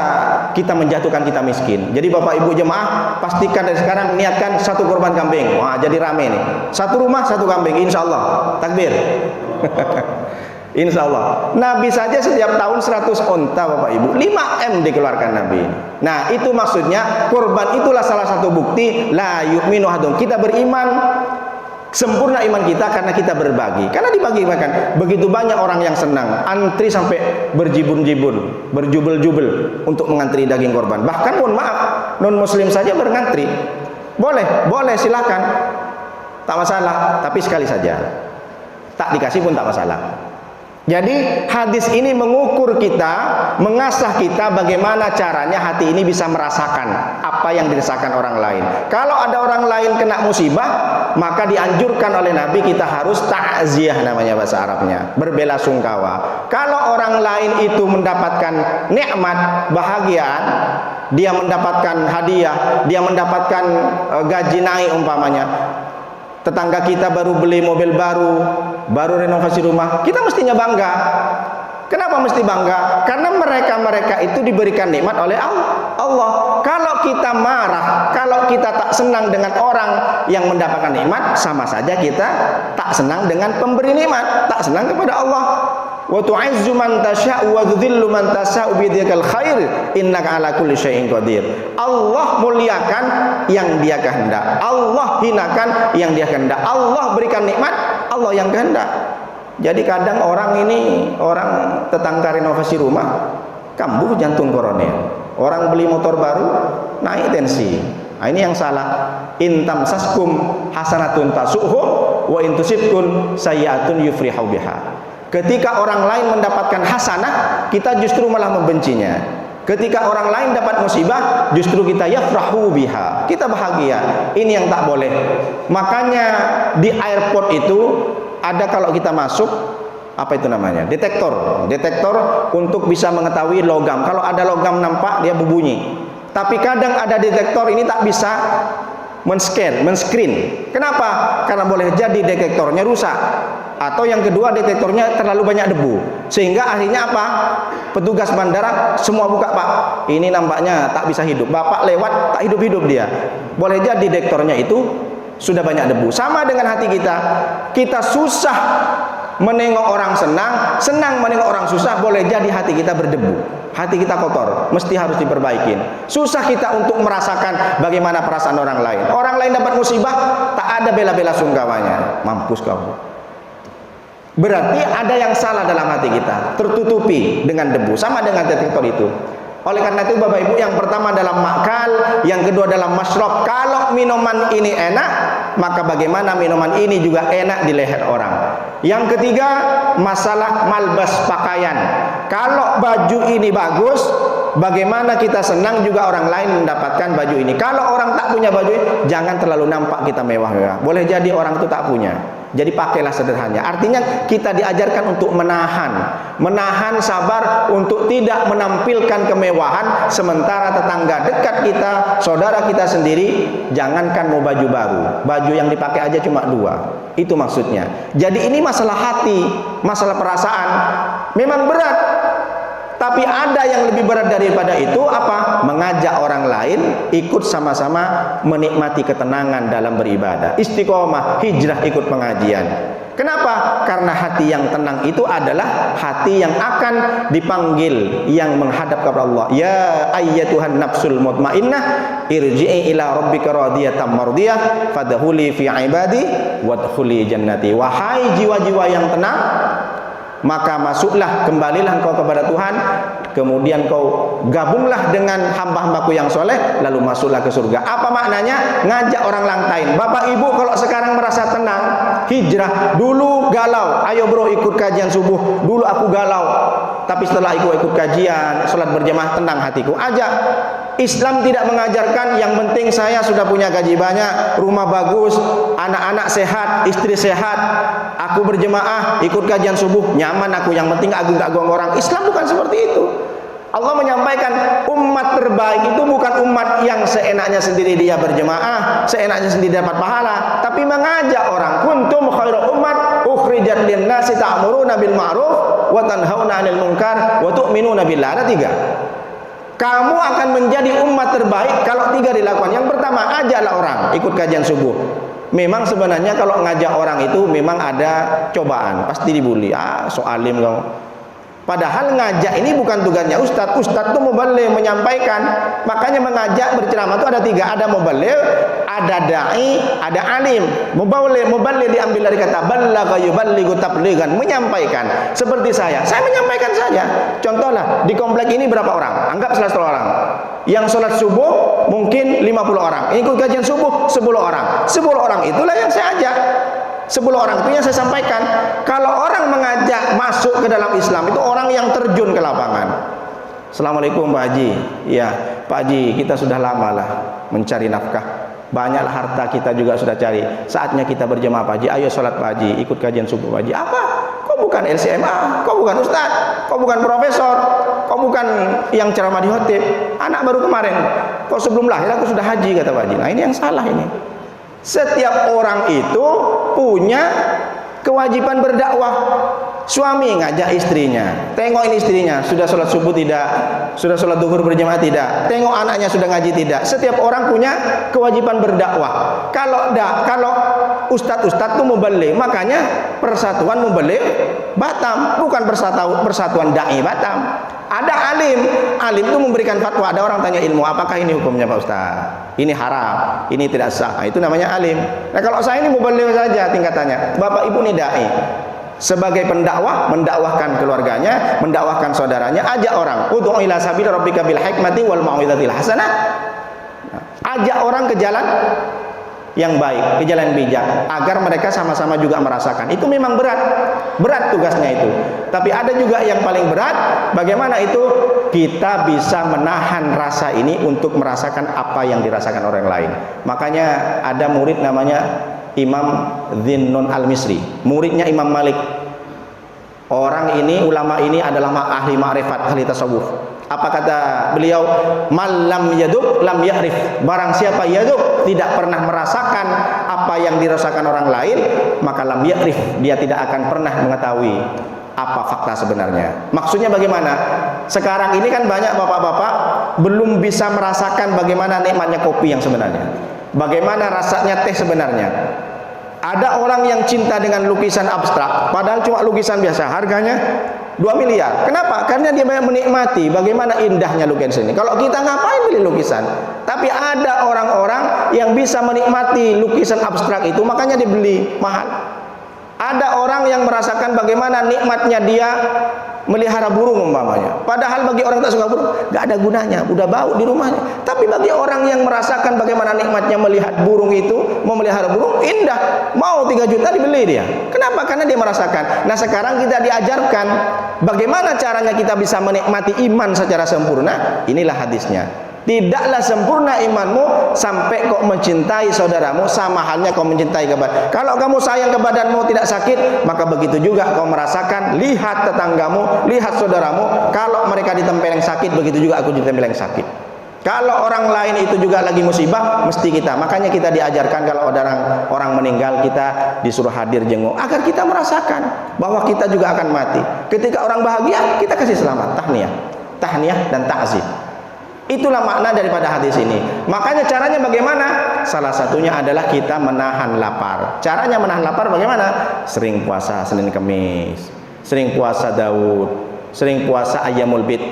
kita menjatuhkan kita miskin. Jadi Bapak Ibu jemaah, pastikan dari sekarang niatkan 1 kurban kambing. Wah, jadi rame nih. 1 rumah 1 kambing, insya Allah. Takbir. Insya Allah. Nabi saja setiap tahun 100 unta Bapak Ibu. 5M dikeluarkan Nabi. Nah, itu maksudnya kurban itulah salah satu bukti la yu'minu ahadukum. Kita beriman, sempurna iman kita karena kita berbagi. Karena dibagi makan. Begitu banyak orang yang senang, antri sampai berjibun-jibun, berjubel-jubel untuk mengantri daging korban. Bahkan mohon maaf, non muslim saja berngantri. Boleh silakan. Tak masalah, tapi sekali saja. Tak dikasih pun tak masalah. Jadi hadis ini mengukur kita, mengasah kita bagaimana caranya hati ini bisa merasakan apa yang dirasakan orang lain. Kalau ada orang lain kena musibah, maka dianjurkan oleh Nabi kita harus takziah, namanya bahasa Arabnya, berbelasungkawa. Kalau orang lain itu mendapatkan nikmat, bahagiaan, dia mendapatkan hadiah, dia mendapatkan gaji naik umpamanya. Tetangga kita baru beli mobil baru renovasi rumah, kita mestinya bangga. Kenapa mesti bangga? Karena mereka itu diberikan nikmat oleh Allah. Kalau kita marah, kalau kita tak senang dengan orang yang mendapatkan nikmat, sama saja kita tak senang dengan pemberi nikmat, tak senang kepada Allah. wa tu'izzu man tasya'u wa tudhillu man tasya'u biyadikal khair innaka ala kulli syai'in qadir. Allah muliakan yang Dia kehendak, Allah hinakan yang Dia kehendak, Allah berikan nikmat, Allah yang kehendak. Jadi kadang orang tetangga renovasi rumah kambuh jantung koroner, orang beli motor baru naik tensi. Nah, ini yang salah. In tamsaskum hasanatun tasuhum wa in tusibkum sayyi'atun yufrihu biha. Ketika orang lain mendapatkan hasanah, kita justru malah membencinya. Ketika orang lain dapat musibah, justru kita yafrahu biha, kita bahagia. Ini yang tak boleh. Makanya di airport itu ada, kalau kita masuk, apa itu namanya? Detektor untuk bisa mengetahui logam. Kalau ada logam nampak, dia berbunyi. Tapi kadang ada detektor ini tak bisa men-screen. Kenapa? Karena boleh jadi detektornya rusak. Atau yang kedua, detektornya terlalu banyak debu. Sehingga akhirnya apa? Petugas bandara semua buka, Pak. Ini nampaknya tak bisa hidup. Bapak lewat, tak hidup-hidup dia. Boleh jadi detektornya itu sudah banyak debu. Sama dengan hati kita. Kita susah menengok orang senang menengok orang susah. Boleh jadi hati kita berdebu, hati kita kotor, mesti harus diperbaikin. Susah kita untuk merasakan bagaimana perasaan orang lain. Orang lain dapat musibah, tak ada bela-bela sungkawanya. Mampus kau. Berarti ada yang salah dalam hati kita, tertutupi dengan debu. Sama dengan detektor itu. Oleh karena itu Bapak Ibu, yang pertama dalam makal, yang kedua dalam masyrab. Kalau minuman ini enak, maka bagaimana minuman ini juga enak di leher orang. Yang ketiga, masalah malbas pakaian. Kalau baju ini bagus, bagaimana kita senang juga orang lain mendapatkan baju ini. Kalau orang tak punya baju, jangan terlalu nampak kita mewah-mewah. Boleh jadi orang itu tak punya. Jadi pakailah sederhana. Artinya kita diajarkan untuk menahan sabar, untuk tidak menampilkan kemewahan, sementara tetangga dekat kita, saudara kita sendiri, jangankan mau baju baru, baju yang dipakai aja cuma 2. Itu maksudnya. Jadi ini masalah hati, masalah perasaan. Memang berat, tapi ada yang lebih berat daripada itu, apa? Mengajak orang lain ikut sama-sama menikmati ketenangan dalam beribadah. Istiqomah, hijrah ikut pengajian. Kenapa? Karena hati yang tenang itu adalah hati yang akan dipanggil, yang menghadap kepada Allah. Ya ayyatuhan nafsul mutmainnah, irji'i ila rabbika radiyatan mardiyah, fadkhuli fi ibadi wadkhuli jannati. Wahai jiwa-jiwa yang tenang, maka masuklah, kembalilah engkau kepada Tuhan, kemudian kau gabunglah dengan hamba-hambaku yang soleh, lalu masuklah ke surga. Apa maknanya? Ngajak orang lain. Bapak Ibu kalau sekarang merasa tenang, hijrah. Dulu galau, ayo bro ikut kajian subuh. Dulu aku galau, tapi setelah ikut kajian, sholat berjamaah, tenang hatiku. Ajak. Islam tidak mengajarkan yang penting saya sudah punya gaji banyak, rumah bagus, anak-anak sehat, istri sehat, aku berjemaah, ikut kajian subuh, nyaman aku, yang penting aku gak ganggu orang. Islam bukan seperti itu. Allah menyampaikan umat terbaik itu bukan umat yang seenaknya sendiri dia berjemaah, seenaknya sendiri dapat pahala, tapi mengajak orang. Kuntum khairu ummat ukhrijat lin-nasi ta'muruna bil ma'ruf wa tanhauna 'anil munkar wa tu'minuna billah. Ada 3. Kamu akan menjadi umat terbaik kalau 3 dilakukan. Yang pertama, ajaklah orang ikut kajian subuh. Memang sebenarnya kalau ngajak orang itu memang ada cobaan, pasti dibully. So alim kau. Padahal ngajak ini bukan tugasnya ustadz. Ustadz itu mubaligh, menyampaikan. Makanya mengajak berceramah itu ada 3. Ada mubaligh, ada dai, ada alim. Mubaligh diambil dari kata balagha yuballighu tablighan, menyampaikan. Seperti saya menyampaikan saja. Contohlah, di komplek ini berapa orang? Anggap 100 orang. Yang sholat subuh mungkin 50 orang. Ikut kajian subuh 10 orang. 10 orang itulah yang saya ajak. 10 orang itu yang saya sampaikan. Kalau orang mengajak masuk ke dalam Islam, itu orang yang terjun ke lapangan. Assalamualaikum Pak Haji. Ya Pak Haji, kita sudah lama lah mencari nafkah. Banyak harta kita juga sudah cari. Saatnya kita berjemaah Pak Haji. Ayo sholat Pak Haji, ikut kajian subuh Pak Haji. Apa? Kau bukan LCMA, kau bukan ustaz, kau bukan profesor, kau bukan yang ceramah di khotib. Anak baru kemarin, kau sebelum lahir aku sudah haji, kata Pak Haji. Nah ini yang salah ini. Setiap orang itu punya kewajiban berdakwah. Suami ngajak istrinya, tengok ini istrinya sudah sholat subuh tidak, sudah sholat duhur berjamaah tidak, tengok anaknya sudah ngaji tidak. Setiap orang punya kewajiban berdakwah. Kalau ustadz-ustadz itu mubaligh, makanya persatuan mubaligh Batam, bukan persatuan dai Batam. Ada alim itu memberikan fatwa. Ada orang tanya ilmu, apakah ini hukumnya Pak Ustaz? Ini haram, ini tidak sah. Nah, itu namanya alim. Nah, kalau saya ini mubaligh saja tingkatannya. Bapak Ibu ini dai. Sebagai pendakwah, mendakwahkan keluarganya, mendakwahkan saudaranya, ajak orang, ud'u ila sabil rabbika bil hikmati wal mau'izatil hasanah. Ajak orang ke jalan yang baik, ke jalan bijak, agar mereka sama-sama juga merasakan. Itu memang berat tugasnya itu. Tapi ada juga yang paling berat, bagaimana itu kita bisa menahan rasa ini untuk merasakan apa yang dirasakan orang lain. Makanya ada murid namanya Imam Dhinnun Al-Misri, muridnya Imam Malik. Orang ini, ulama ini adalah ahli ma'rifat, ahli tasawuf. Apa kata beliau? Man lam yaduk lam ya'rif. Barang siapa yaduk, tidak pernah merasakan apa yang dirasakan orang lain, maka lam ya'rif, dia tidak akan pernah mengetahui apa fakta sebenarnya. Maksudnya bagaimana? Sekarang ini kan banyak bapak-bapak belum bisa merasakan bagaimana nikmatnya kopi yang sebenarnya, bagaimana rasanya teh sebenarnya. Ada orang yang cinta dengan lukisan abstrak, padahal cuma lukisan biasa, harganya 2 miliar. Kenapa? Karena dia banyak menikmati bagaimana indahnya lukisan ini. Kalau kita ngapain beli lukisan? Tapi ada orang-orang yang bisa menikmati lukisan abstrak itu, makanya dibeli mahal. Ada orang yang merasakan bagaimana nikmatnya dia melihara burung umpamanya. Padahal bagi orang tak suka burung, gak ada gunanya, udah bau di rumahnya. Tapi bagi orang yang merasakan bagaimana nikmatnya melihat burung itu, memelihara burung, indah, mau 3 juta dibeli dia. Kenapa? Karena dia merasakan. Nah, sekarang kita diajarkan bagaimana caranya kita bisa menikmati iman secara sempurna. Inilah hadisnya. Tidaklah sempurna imanmu sampai kau mencintai saudaramu sama halnya kau mencintai kebadan. Kalau kamu sayang ke badanmu tidak sakit, maka begitu juga kau merasakan. Lihat tetanggamu, lihat saudaramu, kalau mereka ditempeleng sakit, begitu juga aku ditempeleng sakit. Kalau orang lain itu juga lagi musibah, mesti kita. Makanya kita diajarkan kalau ada orang meninggal, kita disuruh hadir jenguk, agar kita merasakan bahwa kita juga akan mati. Ketika orang bahagia, kita kasih selamat, tahniah dan ta'ziyah. Itulah makna daripada hadis ini. Makanya caranya bagaimana? Salah satunya adalah kita menahan lapar. Caranya menahan lapar bagaimana? Sering puasa Senin Kamis, sering puasa Daud, sering puasa Ayyamul Bid.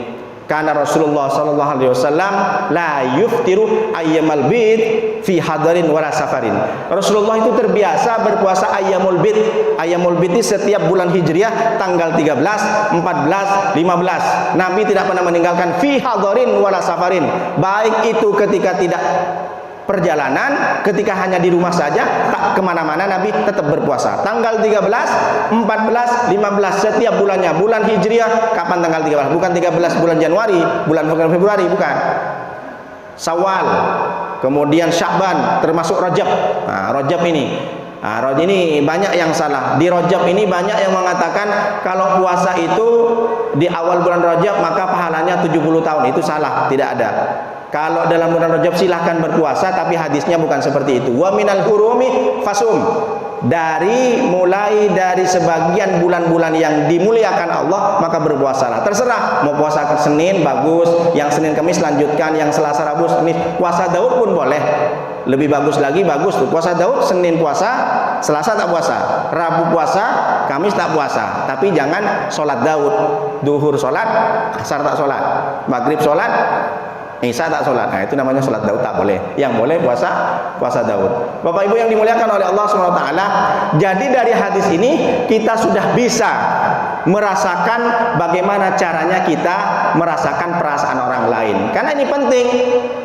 Karena Rasulullah sallallahu alaihi wasallam la yuftiru ayyamal bid fi hadarin wala safarin. Rasulullah itu terbiasa berpuasa Ayyamul Bid. Ayyamul Bid itu setiap bulan Hijriah tanggal 13, 14, 15. Nabi tidak pernah meninggalkan fi hadarin wala safarin. Baik itu ketika tidak perjalanan, ketika hanya di rumah saja, tak kemana-mana, Nabi tetap berpuasa. Tanggal 13, 14, 15 setiap bulannya. Bulan Hijriah kapan tanggal 13? Bukan 13 bulan Januari, bulan Februari, bukan. Syawal, kemudian Sya'ban, termasuk Rajab. Nah, Rajab ini. Nah, Rajab ini banyak yang salah. Di Rajab ini banyak yang mengatakan kalau puasa itu di awal bulan Rajab maka pahalanya 70 tahun. Itu salah, tidak ada. Kalau dalam bulan Rajab silahkan berpuasa, tapi hadisnya bukan seperti itu. Wa minal hurumi fasum. Mulai dari sebagian bulan-bulan yang dimuliakan Allah, maka berpuasalah. Terserah, mau puasa ke Senin bagus, yang Senin Kamis lanjutkan, yang Selasa Rabu Kamis. Puasa Daud pun boleh. Lebih bagus lagi, bagus tuh. Puasa Daud, Senin puasa, Selasa tak puasa, Rabu puasa, Kamis tak puasa. Tapi jangan sholat Daud. Duhur sholat, asar tak sholat, maghrib sholat, Isya tak sholat. Nah, itu namanya sholat Daud, tak boleh. Yang boleh puasa Daud. Bapak Ibu yang dimuliakan oleh Allah SWT, jadi dari hadis ini kita sudah bisa merasakan bagaimana caranya kita merasakan perasaan orang lain. Karena ini penting.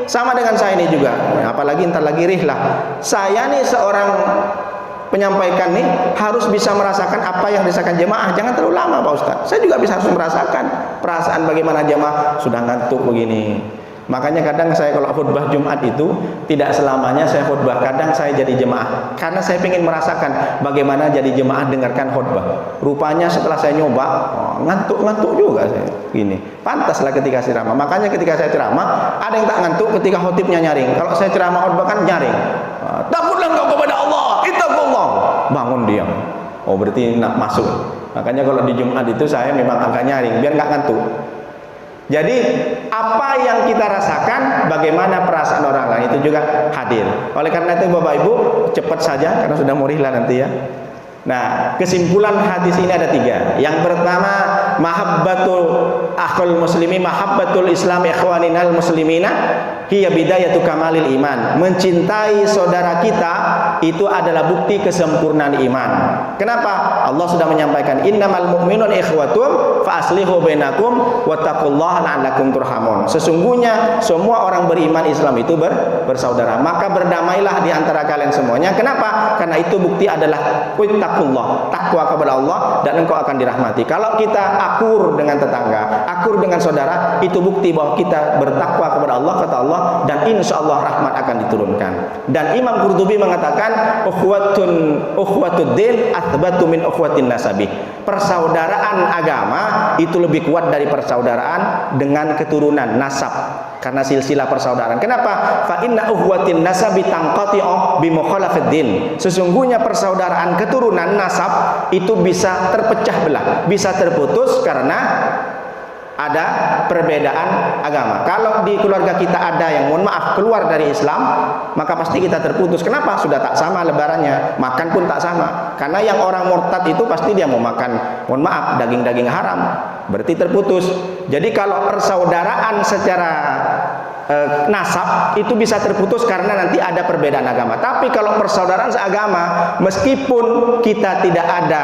Sama dengan saya ini juga. Apalagi ntar lagi rihlah. Saya nih seorang penyampaikan nih harus bisa merasakan apa yang dirasakan jemaah. Jangan terlalu lama Pak Ustaz. Saya juga harus merasakan perasaan bagaimana jemaah sudah ngantuk begini. Makanya kadang saya kalau khutbah Jumat itu tidak selamanya saya khutbah, kadang saya jadi jemaah karena saya ingin merasakan bagaimana jadi jemaah dengarkan khutbah. Rupanya setelah saya nyoba, ngantuk juga saya gini. Pantaslah ketika ceramah. Makanya ketika saya ceramah ada yang tak ngantuk ketika khotibnya nyaring. Kalau saya ceramah khutbah kan nyaring. Takutlah engkau kepada Allah, ittaqullah. Bangun diam. Oh, berarti nak masuk. Makanya kalau di Jumat itu saya memang agak nyaring biar nggak ngantuk. Jadi apa yang kita rasakan, bagaimana perasaan orang lain itu juga hadir. Oleh karena itu Bapak Ibu, cepat saja karena sudah mau rihlah nanti ya. Nah, kesimpulan hadis ini ada 3. Yang pertama, mahabbatul akhul muslimi, mahabbatul islam ikhwaninal muslimina hiya bidayatu kamalil iman. Mencintai saudara kita itu adalah bukti kesempurnaan iman. Kenapa? Allah sudah menyampaikan innamal mu'minun ikhwatum fa aslihu bainakum wattaqullaha la'allakum turhamun. Sesungguhnya semua orang beriman Islam itu bersaudara. Maka berdamailah di antara kalian semuanya. Kenapa? Karena itu bukti adalah takwa kepada Allah dan engkau akan dirahmati. Kalau kita akur dengan tetangga, akur dengan saudara, itu bukti bahwa kita bertakwa kepada Allah, kata Allah, dan insya Allah rahmat akan diturunkan. Dan Imam Qurtubi mengatakan ukhwatud din athbatu min ukhwatin nasabi. Persaudaraan agama itu lebih kuat dari persaudaraan dengan keturunan nasab, karena silsilah persaudaraan. Kenapa? Fa inna ukhwatin nasabi tanqati'u bi mukhalafid din. Sesungguhnya persaudaraan keturunan nasab itu bisa terpecah belah, bisa terputus karena ada perbedaan agama. Kalau di keluarga kita ada yang mohon maaf keluar dari Islam, maka pasti kita terputus. Kenapa? Sudah tak sama lebarannya, makan pun tak sama. Karena yang orang murtad itu pasti dia mau makan, mohon maaf, daging-daging haram, berarti terputus. Jadi kalau persaudaraan secara nasab itu bisa terputus karena nanti ada perbedaan agama. Tapi kalau persaudaraan seagama, meskipun kita tidak ada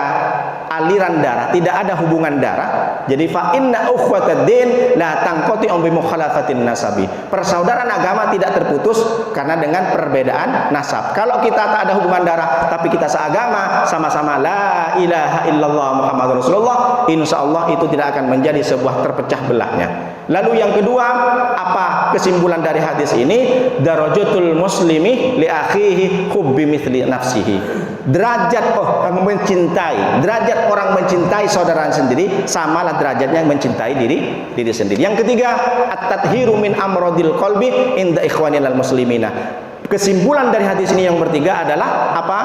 aliran darah, tidak ada hubungan darah, jadi fa inna ukhwatad din la tanqati'u bi mukhalafatin nasabi. Persaudaraan agama tidak terputus karena dengan perbedaan nasab. Kalau kita tak ada hubungan darah tapi kita seagama, sama-sama la ilaha illallah Muhammadur Rasulullah, insyaallah itu tidak akan menjadi sebuah terpecah belahnya. Lalu yang kedua, apa kesimpulan dari hadis ini? Darajatul muslimi li akhihi hubbi mithli nafsihi. Derajat orang mencintai, derajat orang mencintai saudara sendiri samalah derajatnya yang mencintai diri sendiri. Yang ketiga, at-tathhiru min amradil qalbi inda ikhwanil muslimina. Kesimpulan dari hadis ini yang bertiga adalah apa?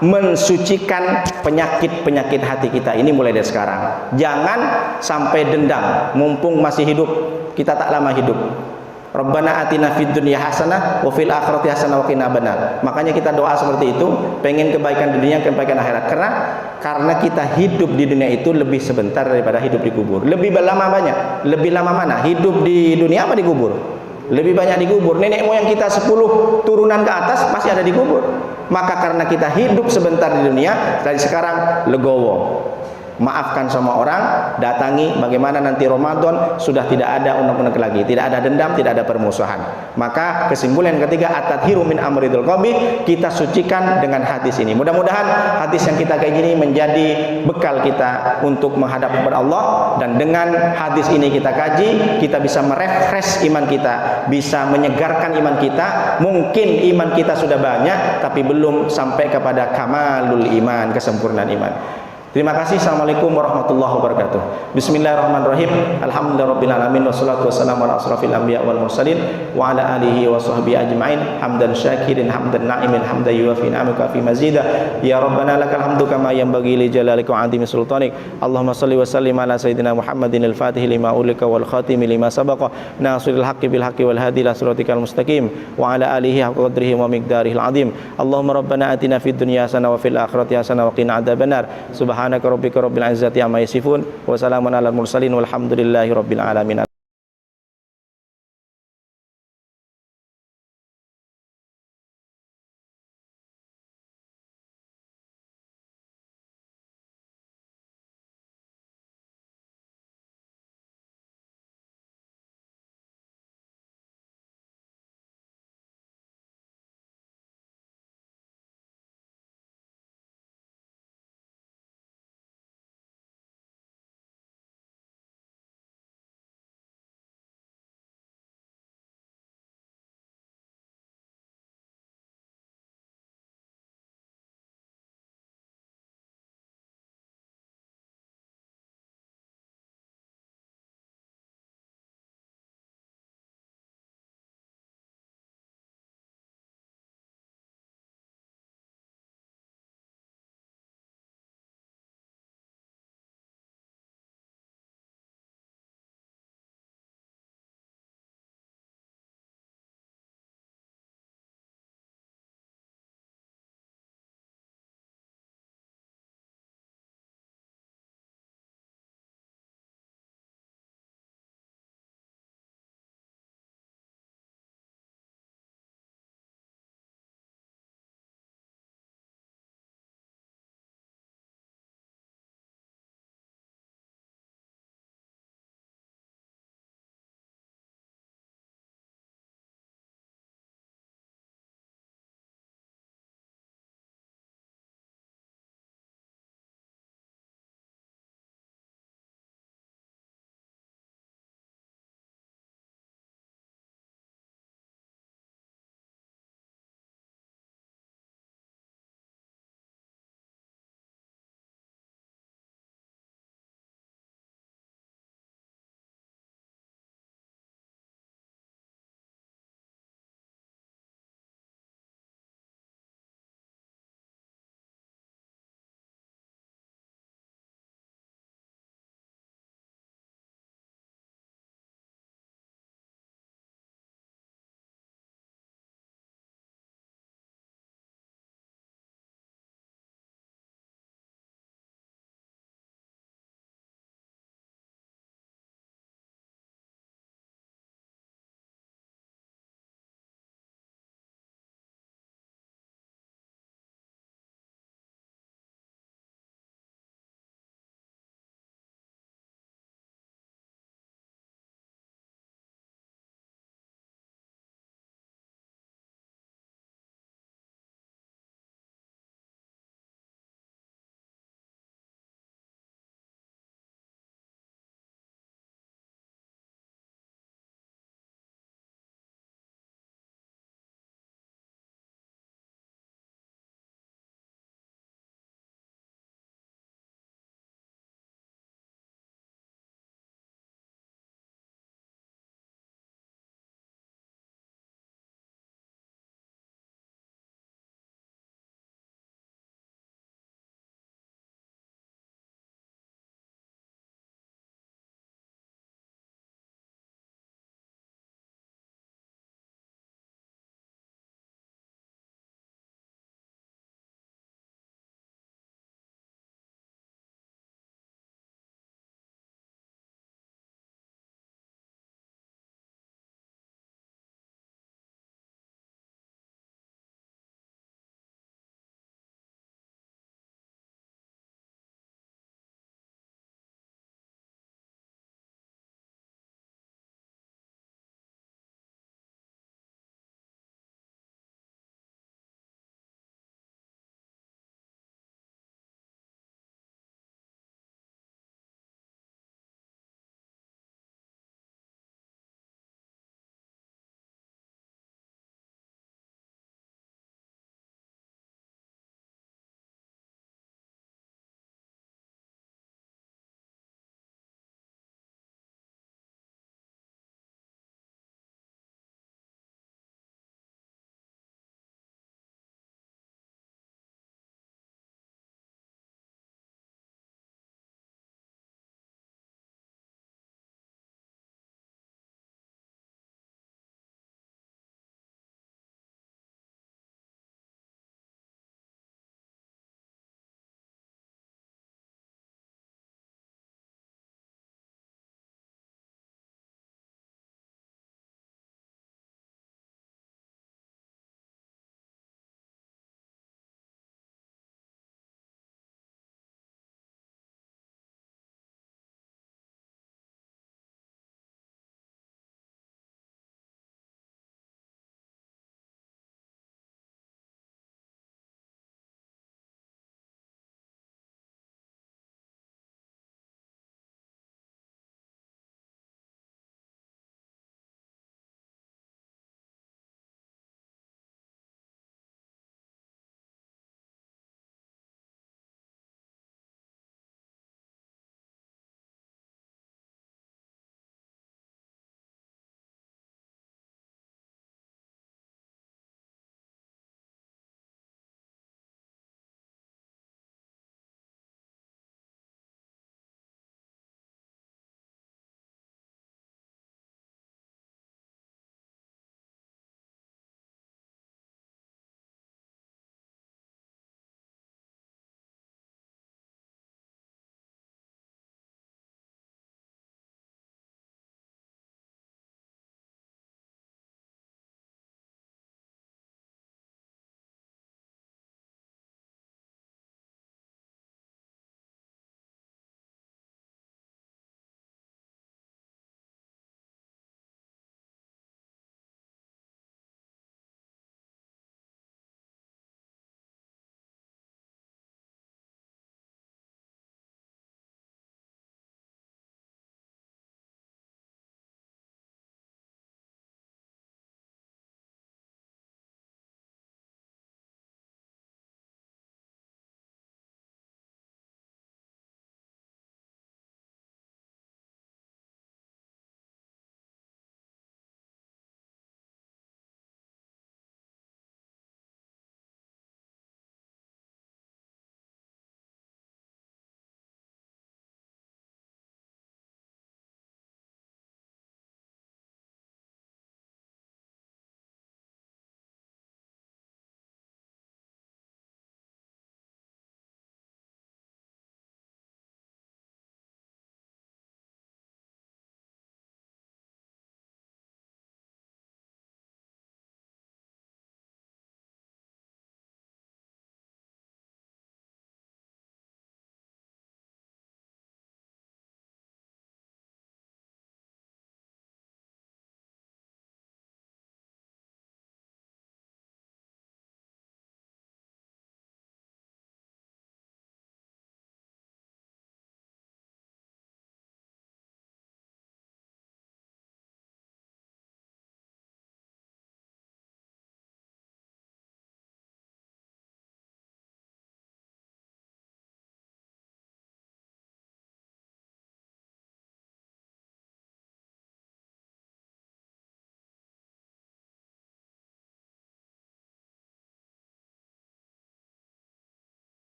Mensucikan penyakit-penyakit hati kita ini mulai dari sekarang. Jangan sampai dendam mumpung masih hidup, kita tak lama hidup. Rabbana atina fid dunya hasanah wa fil akhirati hasanah wa qina adzabannar. Makanya kita doa seperti itu, pengen kebaikan dunia, kebaikan akhirat. Karena kita hidup di dunia itu lebih sebentar daripada hidup di kubur. Lebih lama banyak. Lebih lama mana? Hidup di dunia apa di kubur? Lebih banyak di kubur. Nenek moyang kita 10 turunan ke atas masih ada di kubur. Maka karena kita hidup sebentar di dunia, dari sekarang legowo. Maafkan sama orang, datangi, bagaimana nanti Ramadan sudah tidak ada unek-unek lagi, tidak ada dendam, tidak ada permusuhan. Maka kesimpulan yang ketiga, at-tathhiru min amridul qalbi, kita sucikan dengan hadis ini. Mudah-mudahan hadis yang kita kaji ini menjadi bekal kita untuk menghadap kepada Allah, dan dengan hadis ini kita kaji, kita bisa merefresh iman kita, bisa menyegarkan iman kita. Mungkin iman kita sudah banyak tapi belum sampai kepada kamalul iman, kesempurnaan iman. Terima kasih. Assalamualaikum warahmatullahi wabarakatuh. Bismillahirrahmanirrahim. Alhamdulillahirabbil alamin wassalatu wassalamu ala asrofil anbiya wal mursalin wa ala alihi wa sahbihi ajmain. Hamdan syakirin hamdan na'imin hamdan yuwafi ni'amaka fi mazida. Ya Rabbana lakal hamdu kama yanbaghi li jalalika wa 'azimi sultanik. Allahumma shalli wa sallim ala sayyidina Muhammadin al-Fatih lima ulika wal khatimi lima sabaqa nasiril haqqi bil haqqi wal hadi ila siratikal mustaqim wa ala alihi haqqa qadrihi wa miqdarihi al-'azim. Allahumma rabbana atina fid dunya hasanah wa fil akhirati hasanah wa qina adzabannar. Subhanaka rabbika rabbil izzati amma yasifun wa salamun alal mursalin walhamdulillahi rabbil alamin.